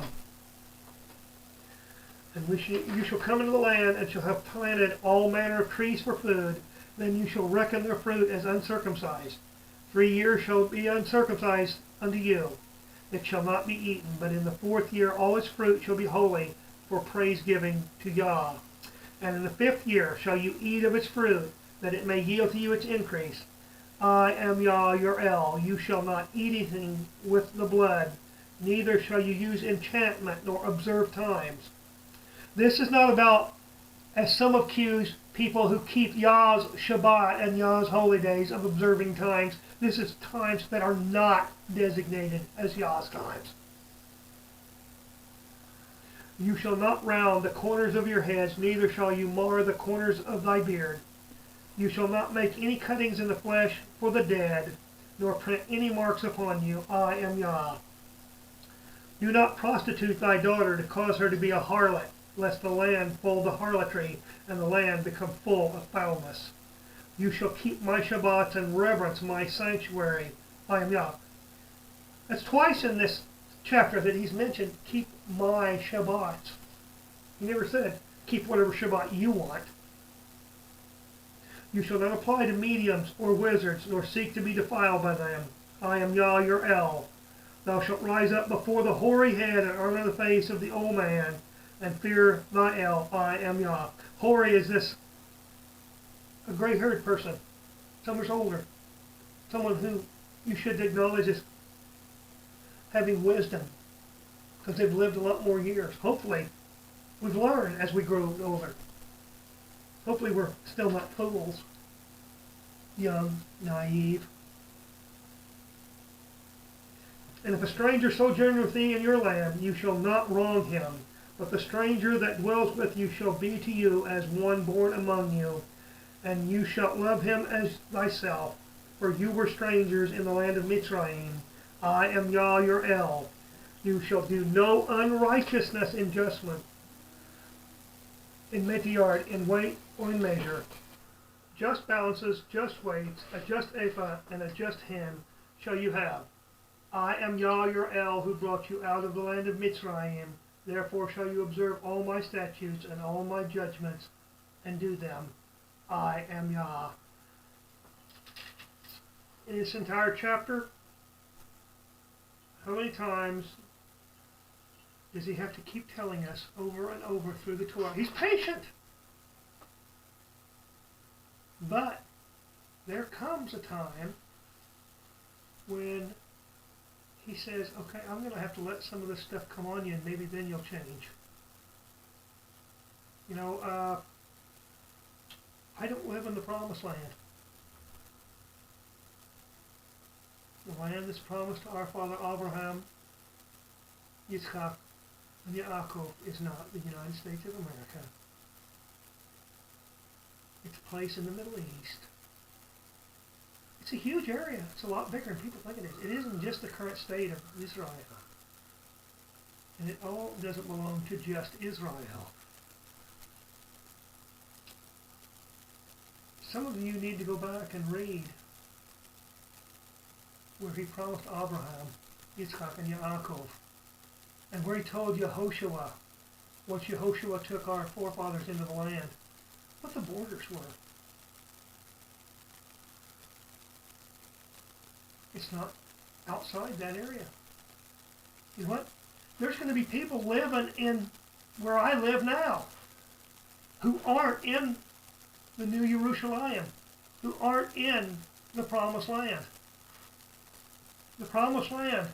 Speaker 2: And you shall come into the land, and shall have planted all manner of trees for food. Then you shall reckon their fruit as uncircumcised. 3 years shall be uncircumcised unto you. It shall not be eaten, but in the 4th year all its fruit shall be holy for praise giving to Yah. And in the 5th year shall you eat of its fruit, that it may yield to you its increase. I am Yah your El. You shall not eat anything with the blood, neither shall you use enchantment nor observe times. This is not about, as some accuse people who keep Yah's Shabbat and Yah's holy days, of observing times. This is times that are not designated as Yah's times. You shall not round the corners of your heads, neither shall you mar the corners of thy beard. You shall not make any cuttings in the flesh for the dead, nor print any marks upon you. I am Yah. Do not prostitute thy daughter to cause her to be a harlot, lest the land fall to harlotry, and the land become full of foulness. You shall keep my Shabbats and reverence my sanctuary. I am Yah. That's twice in this chapter that he's mentioned, keep my Shabbats. He never said, keep whatever Shabbat you want. You shall not apply to mediums or wizards, nor seek to be defiled by them. I am Yah your El. Thou shalt rise up before the hoary head and honor the face of the old man, and fear thy El. I am Yah. Hoary is a gray-haired person, someone who's older, someone who you should acknowledge as having wisdom, because they've lived a lot more years. Hopefully, we've learned as we grow older. Hopefully we're still not fools, young, naive. And if a stranger sojourn with thee in your land, you shall not wrong him. But the stranger that dwells with you shall be to you as one born among you, and you shalt love him as thyself. For you were strangers in the land of Mitzrayim. I am Yah your El. You shall do no unrighteousness in judgment, in metiyard, in weight or in measure. Just balances, just weights, a just ephah, and a just hin shall you have. I am Yah your El, who brought you out of the land of Mitzrayim. Therefore shall you observe all my statutes and all my judgments, and do them. I am Yah. In this entire chapter, how many times does he have to keep telling us over and over through the Torah? He's patient. But there comes a time when he says, okay, I'm going to have to let some of this stuff come on you, and maybe then you'll change. You know, I don't live in the promised land. The land that's promised to our father Abraham, Yitzchak, and Yaakov is not the United States of America. It's a place in the Middle East. It's a huge area. It's a lot bigger than people think it is. It isn't just the current state of Israel. And it all doesn't belong to just Israel. Some of you need to go back and read where he promised Abraham, Yitzchak, and Yaakov, and where he told Yehoshua, once Yehoshua took our forefathers into the land, what the borders were. It's not outside that area. You know what? There's going to be people living in where I live now who aren't in the New Jerusalem, who aren't in the Promised Land. The Promised Land,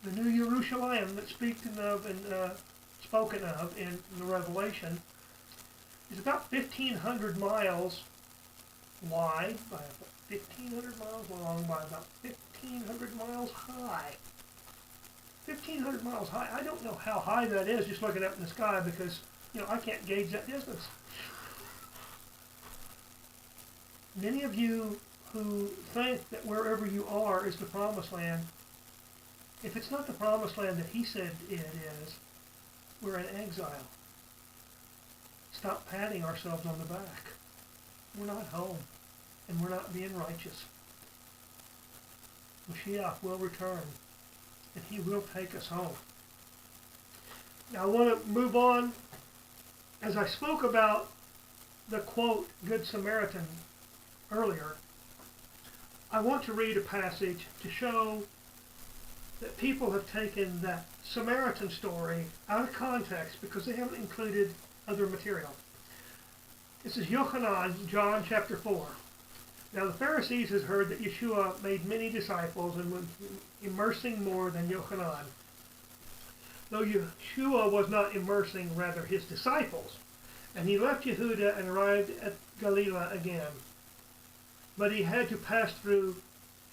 Speaker 2: the New Jerusalem that's spoken of in the Revelation, is about 1,500 miles wide, by about 1,500 miles long, by about 1,500 miles high. 1,500 miles high. I don't know how high that is just looking up in the sky because, I can't gauge that distance. Many of you who think that wherever you are is the Promised Land, if it's not the Promised Land that he said it is, we're in exile. Stop patting ourselves on the back. We're not home, and we're not being righteous. Mashiach will return, and he will take us home. Now I want to move on. As I spoke about the quote, Good Samaritan, earlier, I want to read a passage to show that people have taken that Samaritan story out of context because they haven't included other material. This is Yachad, John chapter 4. Now the Pharisees had heard that Yeshua made many disciples and was immersing more than Yachad. Though Yeshua was not immersing, rather his disciples. And he left Yehuda and arrived at Galilee again. But he had to pass through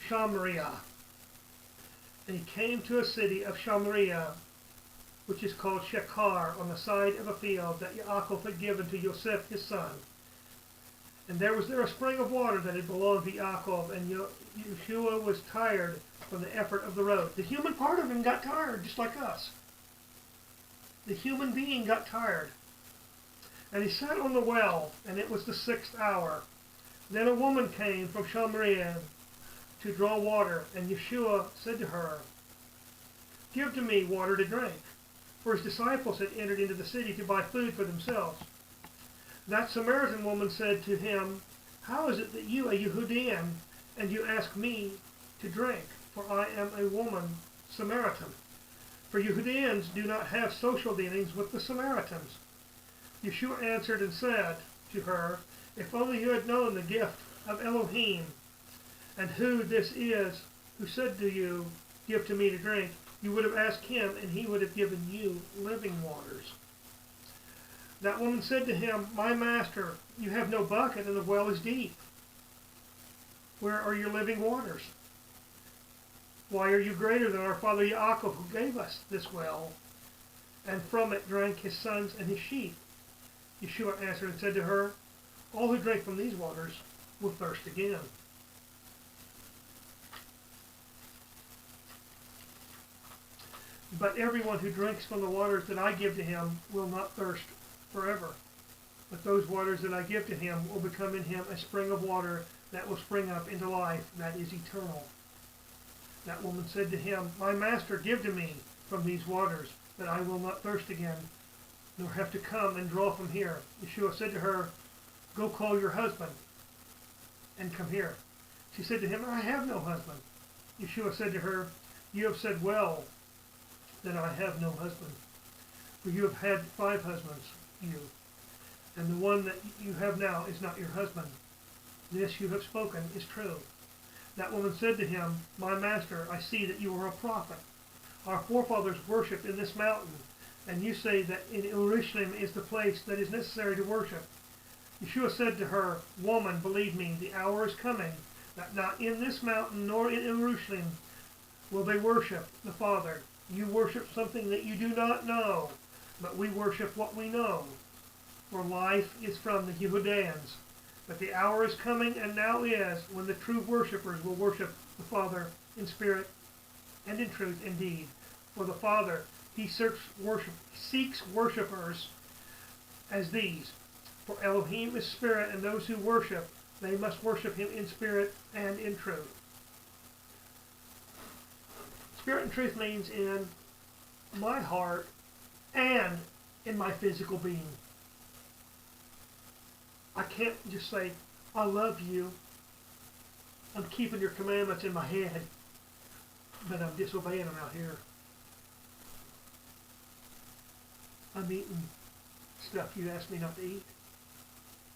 Speaker 2: Samaria. And he came to a city of Samaria, which is called Shechar, on the side of a field that Yaakov had given to Yosef his son. And there was there a spring of water that had belonged to Yaakov, and Yeshua was tired from the effort of the road. The human part of him got tired, just like us. The human being got tired. And he sat on the well, and it was the 6th hour. Then a woman came from Samaria to draw water, and Yeshua said to her, Give to me water to drink. For his disciples had entered into the city to buy food for themselves. That Samaritan woman said to him, How is it that you, a Yehudian, and you ask me to drink? For I am a woman, Samaritan. For Yehudians do not have social dealings with the Samaritans. Yeshua answered and said to her, If only you had known the gift of Elohim, and who this is who said to you, Give to me to drink, you would have asked him, and he would have given you living waters. That woman said to him, My master, you have no bucket, and the well is deep. Where are your living waters? Why are you greater than our father Yaakov, who gave us this well, and from it drank his sons and his sheep? Yeshua answered and said to her, All who drink from these waters will thirst again. But everyone who drinks from the waters that I give to him will not thirst forever. But those waters that I give to him will become in him a spring of water that will spring up into life that is eternal. That woman said to him, My master, give to me from these waters, that I will not thirst again, nor have to come and draw from here. Yeshua said to her, Go call your husband and come here. She said to him, I have no husband. Yeshua said to her, You have said well that I have no husband. For you have had 5 husbands, you, and the one that you have now is not your husband. This you have spoken is true. That woman said to him, My master, I see that you are a prophet. Our forefathers worshipped in this mountain, and you say that in Jerusalem is the place that is necessary to worship. Yeshua said to her, Woman, believe me, the hour is coming, that not in this mountain nor in Jerusalem will they worship the Father. You worship something that you do not know, but we worship what we know. For life is from the Yehudians. But the hour is coming, and now is, when the true worshippers will worship the Father in spirit and in truth indeed. For the Father, he seeks worshippers as these. For Elohim is spirit, and those who worship, they must worship him in spirit and in truth. Spirit and truth means in my heart and in my physical being. I can't just say, I love you. I'm keeping your commandments in my head. but I'm disobeying them out here. I'm eating stuff you asked me not to eat,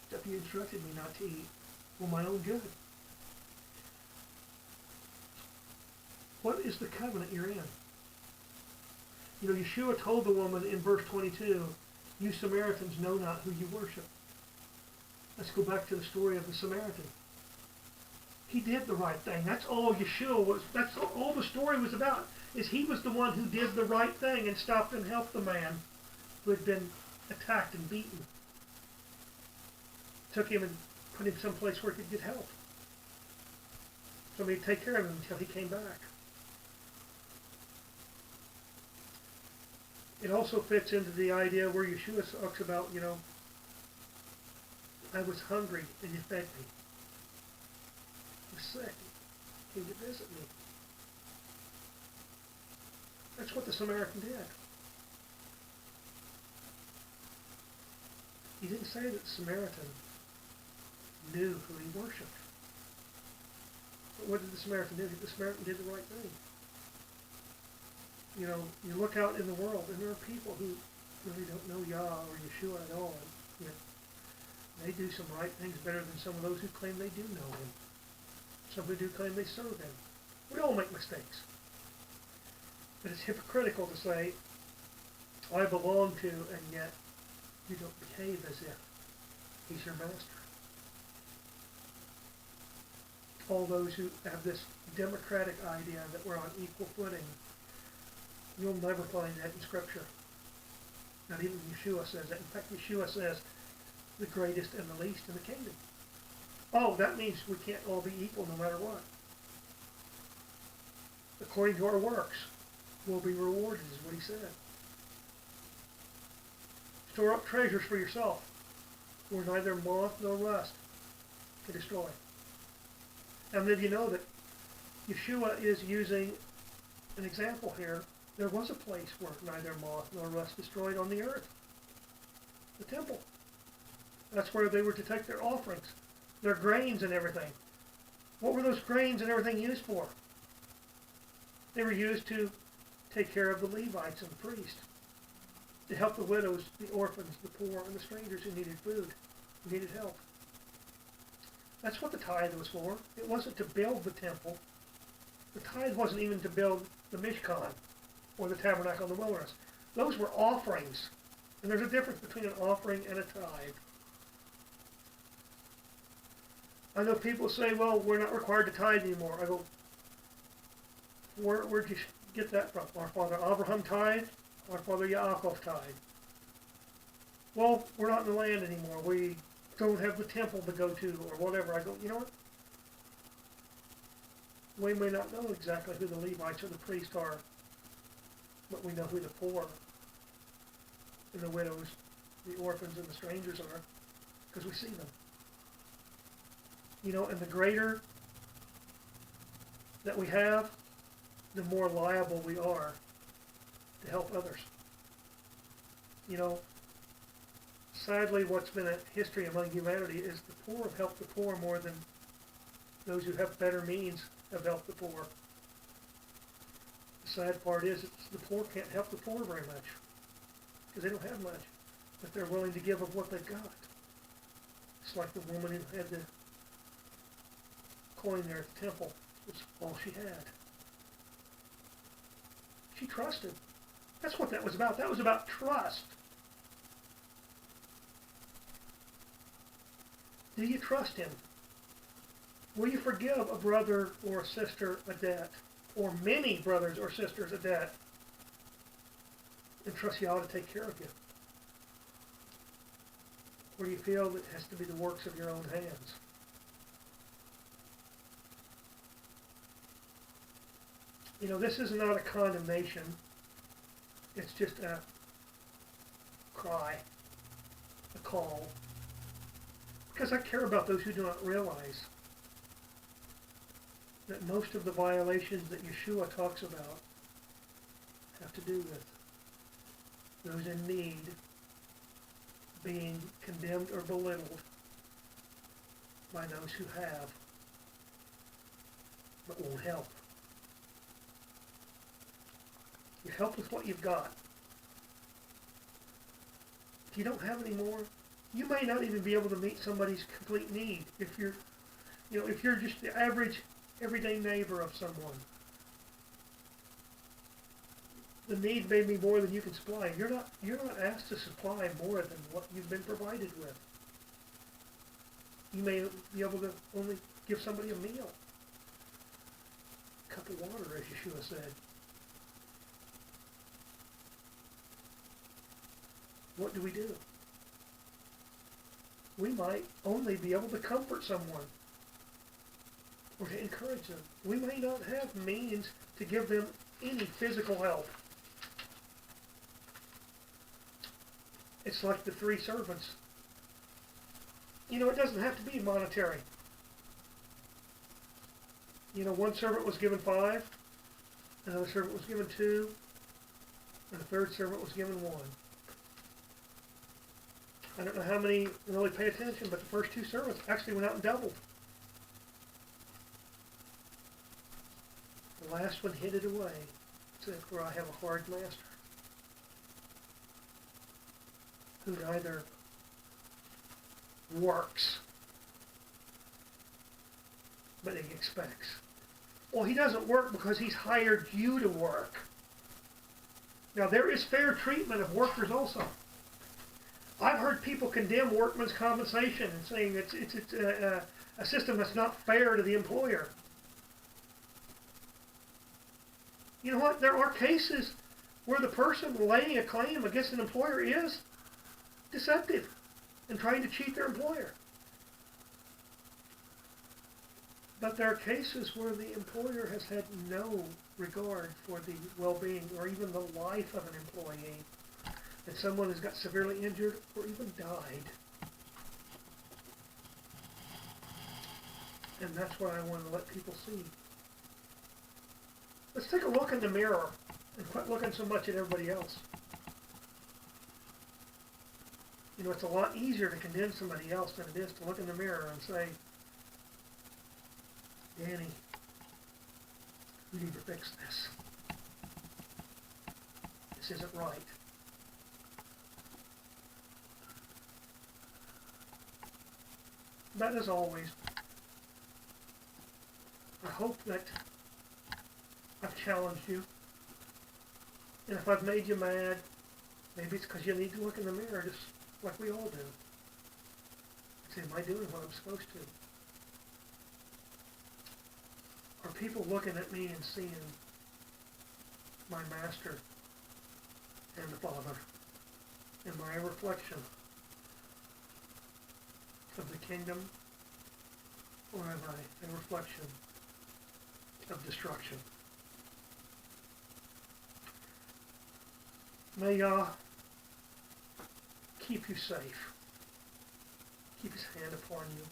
Speaker 2: stuff you instructed me not to eat, for my own good. What is the covenant you're in? You know, Yeshua told the woman in verse 22, you Samaritans know not who you worship. Let's go back to the story of the Samaritan. He did the right thing. That's all Yeshua was, that's all the story was about, is he was the one who did the right thing and stopped and helped the man who had been attacked and beaten. Took him and put him someplace where he could get help. Somebody to take care of him until he came back. It also fits into the idea where Yeshua talks about, you know, I was hungry and you fed me. I was sick. Came to visit me. That's what the Samaritan did. He didn't say that the Samaritan knew who he worshipped. But what did the Samaritan do? The Samaritan did the right thing. You know, you look out in the world, and there are people who really don't know Yah or Yeshua at all. And, you know, they do some right things better than some of those who claim they do know Him. Some who do claim they serve Him. We all make mistakes. But it's hypocritical to say, I belong to, and yet you don't behave as if He's your master. All those who have this democratic idea that we're on equal footing, you'll never find that in Scripture. Not even Yeshua says that. In fact, Yeshua says, the greatest and the least in the kingdom. Oh, that means we can't all be equal no matter what. According to our works, we'll be rewarded, is what he said. Store up treasures for yourself, where neither moth nor rust can destroy. And then you know that Yeshua is using an example here. There was a place where neither moth nor rust destroyed on the earth. The temple. That's where they were to take their offerings, their grains and everything. What were those grains and everything used for? They were used to take care of the Levites and the priests, to help the widows, the orphans, the poor, and the strangers who needed food, who needed help. That's what the tithe was for. It wasn't to build the temple. The tithe wasn't even to build the Mishkan or the tabernacle in the wilderness. Those were offerings. And there's a difference between an offering and a tithe. I know people say, well, we're not required to tithe anymore. I go, where'd you get that from? Our father Abraham tithed, our father Yaakov tithed. Well, we're not in the land anymore. We don't have the temple to go to or whatever. I go, you know what? We may not know exactly who the Levites or the priests are, but we know who the poor and the widows, the orphans and the strangers are, because we see them. You know, and the greater that we have, the more liable we are to help others. You know, sadly, what's been a history among humanity is the poor have helped the poor more than those who have better means have helped the poor. The sad part is the poor can't help the poor very much because they don't have much, but they're willing to give of what they've got. It's like the woman who had the coin there at the temple. It was all she had. She trusted. That's what that was about. That was about trust. Do you trust Him? Will you forgive a brother or a sister a debt, or many brothers or sisters a debt, and trust Yah to take care of you? Or do you feel that it has to be the works of your own hands? You know, this is not a condemnation. It's just a cry, a call. Because I care about those who do not realize that most of the violations that Yeshua talks about have to do with those in need being condemned or belittled by those who have but won't help. help with what you've got. If you don't have any more, you may not even be able to meet somebody's complete need if you're just the average, everyday neighbor of someone. The need may be more than you can supply. You're not asked to supply more than what you've been provided with. You may be able to only give somebody a meal, a cup of water, as Yeshua said. What do? We might only be able to comfort someone or to encourage them. We may not have means to give them any physical help. It's like the 3 servants. It doesn't have to be monetary. One servant was given 5, another servant was given 2, and a third servant was given 1. I don't know how many really pay attention, but the first 2 servants actually went out and doubled. The last one hid it away, said, "For I have a hard master, who neither works, but he expects." Well, he doesn't work because he's hired you to work. Now, there is fair treatment of workers also. I've heard people condemn workman's compensation and saying it's a system that's not fair to the employer. You know what? There are cases where the person laying a claim against an employer is deceptive and trying to cheat their employer. But there are cases where the employer has had no regard for the well-being or even the life of an employee, and someone has got severely injured or even died. And that's what I want to let people see. Let's take a look in the mirror and quit looking so much at everybody else. It's a lot easier to condemn somebody else than it is to look in the mirror and say, "Danny, we need to fix this. This isn't right." But as always, I hope that I've challenged you. And if I've made you mad, maybe it's because you need to look in the mirror just like we all do. Say, am I doing what I'm supposed to? Are people looking at me and seeing my Master and the Father? Am I a reflection of the kingdom, or am I a reflection of destruction? May Yah keep you safe, keep his hand upon you,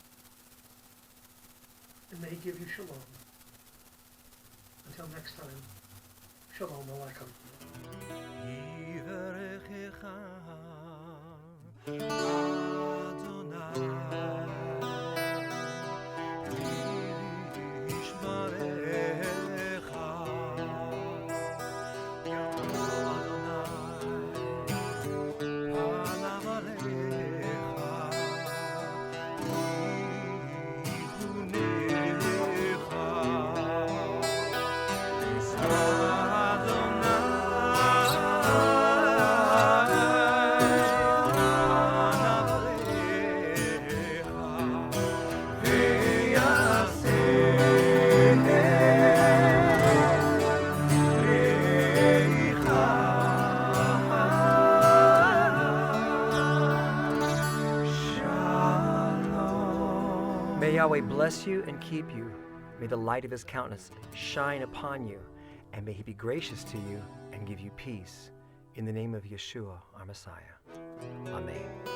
Speaker 2: and may he give you shalom. Until next time, shalom aleichem.
Speaker 3: May Yahweh bless you and keep you. May the light of his countenance shine upon you, and may he be gracious to you and give you peace. In the name of Yeshua, our Messiah. Amen.